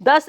10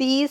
30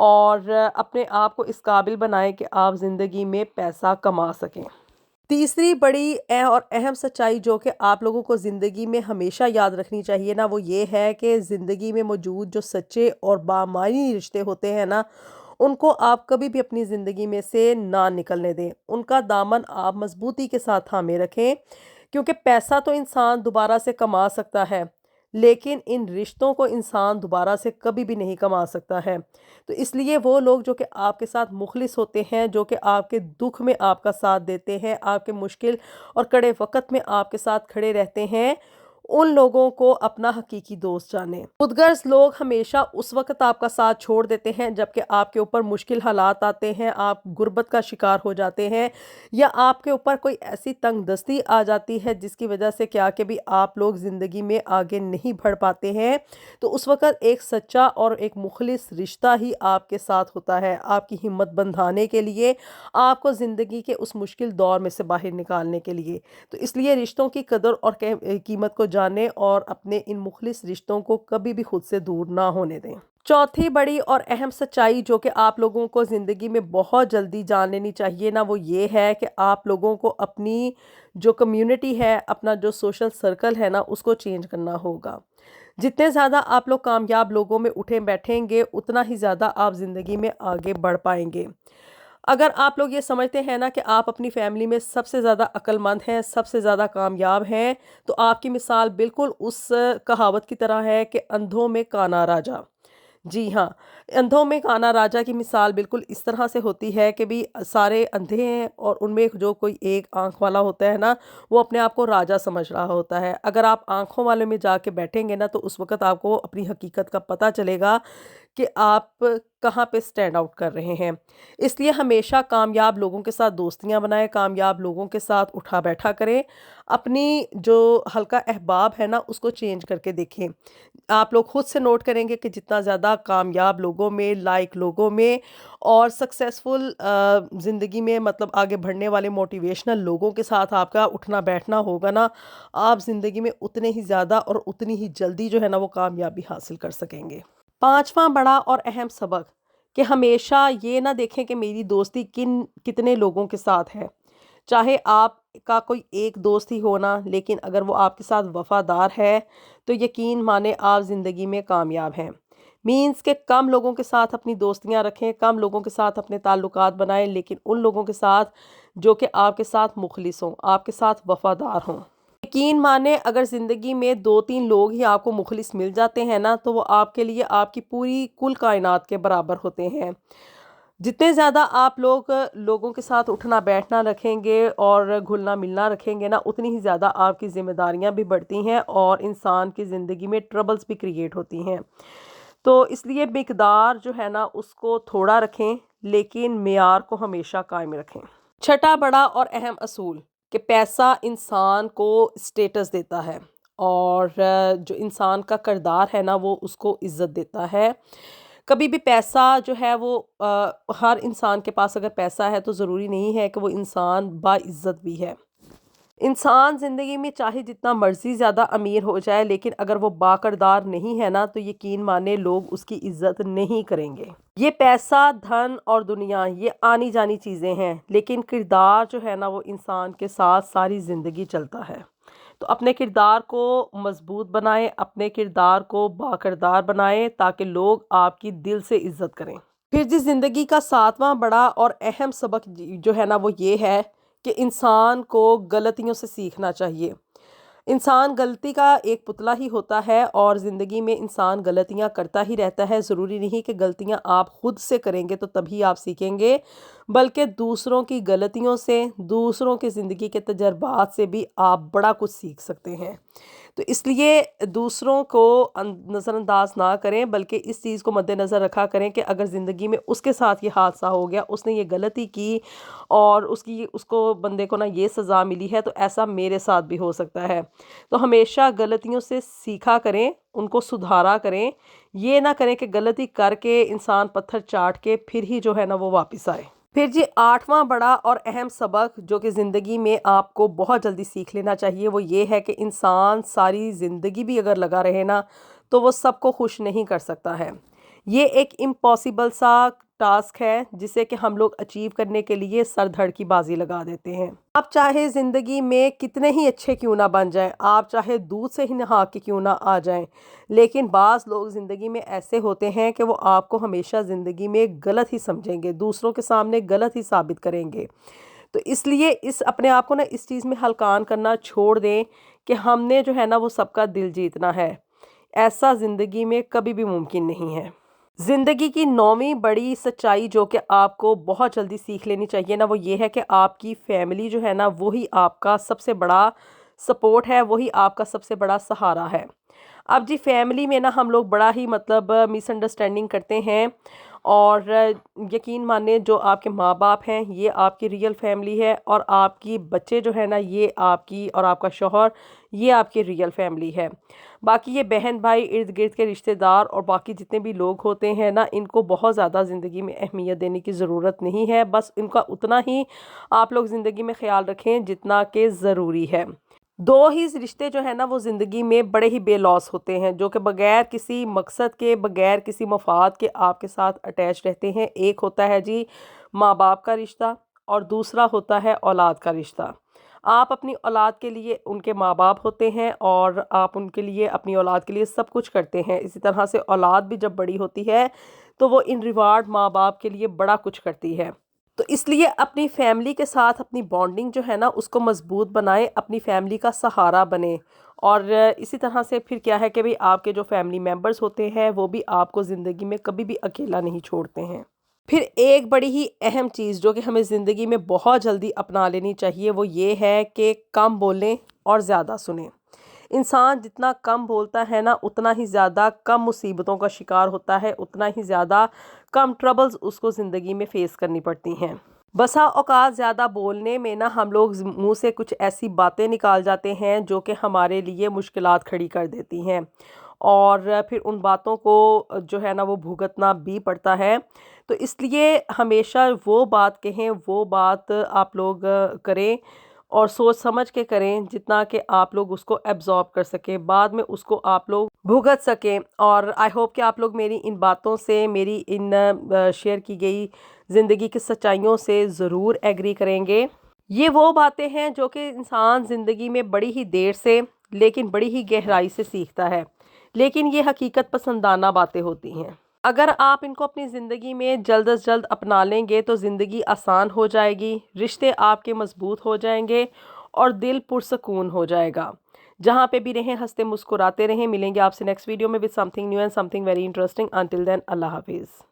اور اپنے آپ کو اس قابل بنائیں کہ آپ زندگی میں پیسہ کما سکیں۔ تیسری بڑی اور اہم سچائی جو کہ آپ لوگوں کو زندگی میں ہمیشہ یاد رکھنی چاہیے نا، وہ یہ ہے کہ زندگی میں موجود جو سچے اور بامعنی رشتے ہوتے ہیں نا، ان کو آپ کبھی بھی اپنی زندگی میں سے نہ نکلنے دیں، ان کا دامن آپ مضبوطی کے ساتھ تھامے رکھیں، کیونکہ پیسہ تو انسان دوبارہ سے کما سکتا ہے، لیکن ان رشتوں کو انسان دوبارہ سے کبھی بھی نہیں کما سکتا ہے۔ تو اس لیے وہ لوگ جو کہ آپ کے ساتھ مخلص ہوتے ہیں، جو کہ آپ کے دکھ میں آپ کا ساتھ دیتے ہیں، آپ کے مشکل اور کڑے وقت میں آپ کے ساتھ کھڑے رہتے ہیں، ان لوگوں کو اپنا حقیقی دوست جانیں۔ خودغرض لوگ ہمیشہ اس وقت آپ کا ساتھ چھوڑ دیتے ہیں جبکہ آپ کے اوپر مشکل حالات آتے ہیں، آپ غربت کا شکار ہو جاتے ہیں، یا آپ کے اوپر کوئی ایسی تنگ دستی آ جاتی ہے جس کی وجہ سے کیا کہ بھی آپ لوگ زندگی میں آگے نہیں بڑھ پاتے ہیں، تو اس وقت ایک سچا اور ایک مخلص رشتہ ہی آپ کے ساتھ ہوتا ہے، آپ کی ہمت بندھانے کے لیے، آپ کو زندگی کے اس مشکل دور میں سے باہر نکالنے کے لیے۔ تو اس لیے رشتوں کی قدر اور قیمت کو جانیں اور اپنے ان مخلص رشتوں کو کبھی بھی خود سے دور نہ ہونے دیں۔ چوتھی بڑی اور اہم سچائی جو کہ آپ لوگوں کو زندگی میں بہت جلدی جان لینی چاہیے نا، وہ یہ ہے کہ آپ لوگوں کو اپنی جو کمیونٹی ہے، اپنا جو سوشل سرکل ہے نا، اس کو چینج کرنا ہوگا۔ جتنے زیادہ آپ لوگ کامیاب لوگوں میں اٹھیں بیٹھیں گے، اتنا ہی زیادہ آپ زندگی میں آگے بڑھ پائیں گے۔ اگر آپ لوگ یہ سمجھتے ہیں نا کہ آپ اپنی فیملی میں سب سے زیادہ عقل مند ہیں، سب سے زیادہ کامیاب ہیں، تو آپ کی مثال بالکل اس کہاوت کی طرح ہے کہ اندھوں میں کانا راجا۔ جی ہاں، اندھوں میں کانا راجا کی مثال بالکل اس طرح سے ہوتی ہے کہ بھی سارے اندھے ہیں اور ان میں جو کوئی ایک آنکھ والا ہوتا ہے نا، وہ اپنے آپ کو راجا سمجھ رہا ہوتا ہے۔ اگر آپ آنکھوں والے میں جا کے بیٹھیں گے نا، تو اس وقت آپ کو اپنی حقیقت کا پتہ چلے گا کہ آپ کہاں پہ سٹینڈ آؤٹ کر رہے ہیں۔ اس لیے ہمیشہ کامیاب لوگوں کے ساتھ دوستیاں بنائیں، کامیاب لوگوں کے ساتھ اٹھا بیٹھا کریں، اپنی جو حلقہ احباب ہے نا، اس کو چینج کر کے دیکھیں۔ آپ لوگ خود سے نوٹ کریں گے کہ جتنا زیادہ کامیاب لوگوں میں، لائق لوگوں میں اور سکسیسفل زندگی میں مطلب آگے بڑھنے والے موٹیویشنل لوگوں کے ساتھ آپ کا اٹھنا بیٹھنا ہوگا نا، آپ زندگی میں اتنے ہی زیادہ اور اتنی ہی جلدی جو ہے نا وہ کامیابی حاصل کر سکیں گے۔ پانچواں بڑا اور اہم سبق کہ ہمیشہ یہ نہ دیکھیں کہ میری دوستی کتنے لوگوں کے ساتھ ہے، چاہے آپ کا کوئی ایک دوست ہی ہونا، لیکن اگر وہ آپ کے ساتھ وفادار ہے تو یقین مانے آپ زندگی میں کامیاب ہیں۔ مینز کہ کم لوگوں کے ساتھ اپنی دوستیاں رکھیں، کم لوگوں کے ساتھ اپنے تعلقات بنائیں، لیکن ان لوگوں کے ساتھ جو کہ آپ کے ساتھ مخلص ہوں، آپ کے ساتھ وفادار ہوں۔ یقین مانے اگر زندگی میں 2-3 لوگ ہی آپ کو مخلص مل جاتے ہیں نا، تو وہ آپ کے لیے آپ کی پوری کل کائنات کے برابر ہوتے ہیں۔ جتنے زیادہ آپ لوگوں کے ساتھ اٹھنا بیٹھنا رکھیں گے اور گھلنا ملنا رکھیں گے نا، اتنی ہی زیادہ آپ کی ذمہ داریاں بھی بڑھتی ہیں اور انسان کی زندگی میں ٹربلز بھی کریٹ ہوتی ہیں۔ تو اس لیے مقدار جو ہے نا اس کو تھوڑا رکھیں، لیکن معیار کو ہمیشہ قائم رکھیں۔ چھٹا بڑا اور اہم اصول کہ پیسہ انسان کو اسٹیٹس دیتا ہے، اور جو انسان کا کردار ہے نا وہ اس کو عزت دیتا ہے۔ کبھی بھی پیسہ جو ہے وہ ہر انسان کے پاس اگر پیسہ ہے تو ضروری نہیں ہے کہ وہ انسان باعزت بھی ہے۔ انسان زندگی میں چاہے جتنا مرضی زیادہ امیر ہو جائے، لیکن اگر وہ باکردار نہیں ہے نا، تو یقین مانے لوگ اس کی عزت نہیں کریں گے۔ یہ پیسہ، دھن اور دنیا یہ آنی جانی چیزیں ہیں، لیکن کردار جو ہے نا وہ انسان کے ساتھ ساری زندگی چلتا ہے۔ تو اپنے کردار کو مضبوط بنائیں، اپنے کردار کو باکردار بنائیں تاکہ لوگ آپ کی دل سے عزت کریں۔ پھر جس زندگی کا ساتواں بڑا اور اہم سبق جو ہے نا وہ یہ ہے کہ انسان کو غلطیوں سے سیکھنا چاہیے۔ انسان غلطی کا ایک پتلا ہی ہوتا ہے اور زندگی میں انسان غلطیاں کرتا ہی رہتا ہے۔ ضروری نہیں کہ غلطیاں آپ خود سے کریں گے تو تبھی آپ سیکھیں گے، بلکہ دوسروں کی غلطیوں سے، دوسروں کے زندگی کے تجربات سے بھی آپ بڑا کچھ سیکھ سکتے ہیں۔ تو اس لیے دوسروں کو نظر انداز نہ کریں، بلکہ اس چیز کو مد نظر رکھا کریں کہ اگر زندگی میں اس کے ساتھ یہ حادثہ ہو گیا، اس نے یہ غلطی کی اور اس کو بندے کو نا یہ سزا ملی ہے، تو ایسا میرے ساتھ بھی ہو سکتا ہے۔ تو ہمیشہ غلطیوں سے سیکھا کریں، ان کو سدھارا کریں، یہ نہ کریں کہ غلطی کر کے انسان پتھر چاٹ کے پھر ہی جو ہے نا وہ واپس آئے۔ پھر جی آٹھواں بڑا اور اہم سبق جو کہ زندگی میں آپ کو بہت جلدی سیکھ لینا چاہیے، وہ یہ ہے کہ انسان ساری زندگی بھی اگر لگا رہے نا تو وہ سب کو خوش نہیں کر سکتا ہے۔ یہ ایک امپاسبل سا ٹاسک ہے جسے کہ ہم لوگ اچیو کرنے کے لیے سر دھڑ کی بازی لگا دیتے ہیں۔ آپ چاہے زندگی میں کتنے ہی اچھے کیوں نہ بن جائیں، آپ چاہے دودھ سے ہی نہا کے کیوں نہ آ جائیں، لیکن بعض لوگ زندگی میں ایسے ہوتے ہیں کہ وہ آپ کو ہمیشہ زندگی میں غلط ہی سمجھیں گے، دوسروں کے سامنے غلط ہی ثابت کریں گے۔ تو اس لیے اپنے آپ کو نا اس چیز میں ہلکان کرنا چھوڑ دیں کہ ہم نے جو ہے نا وہ سب کا دل جیتنا ہے۔ ایسا زندگی میں کبھی بھی ممکن نہیں ہے۔ زندگی کی 9ویں بڑی سچائی جو کہ آپ کو بہت جلدی سیکھ لینی چاہیے نا، وہ یہ ہے کہ آپ کی فیملی جو ہے نا وہی آپ کا سب سے بڑا سپورٹ ہے، وہی آپ کا سب سے بڑا سہارا ہے۔ اب جی فیملی میں نا ہم لوگ بڑا ہی مس انڈرسٹینڈنگ کرتے ہیں، اور یقین مانیں جو آپ کے ماں باپ ہیں یہ آپ کی ریئل فیملی ہے، اور آپ کی بچے جو ہے نا یہ آپ کی، اور آپ کا شوہر یہ آپ کی ریئل فیملی ہے۔ باقی یہ بہن بھائی ارد گرد کے رشتہ دار اور باقی جتنے بھی لوگ ہوتے ہیں نا، ان کو بہت زیادہ زندگی میں اہمیت دینے کی ضرورت نہیں ہے، بس ان کا اتنا ہی آپ لوگ زندگی میں خیال رکھیں جتنا کہ ضروری ہے۔ دو ہی رشتے جو ہے نا وہ زندگی میں بڑے ہی بے لوس ہوتے ہیں، جو کہ بغیر کسی مقصد کے، بغیر کسی مفاد کے آپ کے ساتھ اٹیچ رہتے ہیں۔ ایک ہوتا ہے جی ماں باپ کا رشتہ، اور دوسرا ہوتا ہے اولاد کا رشتہ۔ آپ اپنی اولاد کے لیے ان کے ماں باپ ہوتے ہیں، اور آپ ان کے لیے، اپنی اولاد کے لیے سب کچھ کرتے ہیں۔ اسی طرح سے اولاد بھی جب بڑی ہوتی ہے تو وہ ان ریوارڈ ماں باپ کے لیے بڑا کچھ کرتی ہے۔ تو اس لیے اپنی فیملی کے ساتھ اپنی بانڈنگ جو ہے نا اس کو مضبوط بنائیں، اپنی فیملی کا سہارا بنیں، اور اسی طرح سے پھر کیا ہے کہ بھی آپ کے جو فیملی ممبرز ہوتے ہیں وہ بھی آپ کو زندگی میں کبھی بھی اکیلا نہیں چھوڑتے ہیں۔ پھر ایک بڑی ہی اہم چیز جو کہ ہمیں زندگی میں بہت جلدی اپنا لینی چاہیے وہ یہ ہے کہ کم بولیں اور زیادہ سنیں۔ انسان جتنا کم بولتا ہے نا اتنا ہی زیادہ کم مصیبتوں کا شکار ہوتا ہے، اتنا ہی زیادہ کم ٹربلز اس کو زندگی میں فیس کرنی پڑتی ہیں۔ بسا اوقات زیادہ بولنے میں نا ہم لوگ منہ سے کچھ ایسی باتیں نکال جاتے ہیں جو کہ ہمارے لیے مشکلات کھڑی کر دیتی ہیں، اور پھر ان باتوں کو جو ہے نا وہ بھگتنا بھی پڑتا ہے۔ تو اس لیے ہمیشہ وہ بات کہیں، وہ بات آپ لوگ کریں، اور سوچ سمجھ کے کریں جتنا کہ آپ لوگ اس کو ایبزارب کر سکیں، بعد میں اس کو آپ لوگ بھگت سکیں۔ اور آئی ہوپ کہ آپ لوگ میری ان باتوں سے، میری ان شیئر کی گئی زندگی کی سچائیوں سے ضرور ایگری کریں گے۔ یہ وہ باتیں ہیں جو کہ انسان زندگی میں بڑی ہی دیر سے لیکن بڑی ہی گہرائی سے سیکھتا ہے، لیکن یہ حقیقت پسندانہ باتیں ہوتی ہیں۔ اگر آپ ان کو اپنی زندگی میں جلد از جلد اپنا لیں گے تو زندگی آسان ہو جائے گی، رشتے آپ کے مضبوط ہو جائیں گے، اور دل پرسکون ہو جائے گا۔ جہاں پہ بھی رہیں ہنستے مسکراتے رہیں۔ ملیں گے آپ سے نیکسٹ ویڈیو میں with something new and something very interesting. Until then, اللہ حافظ۔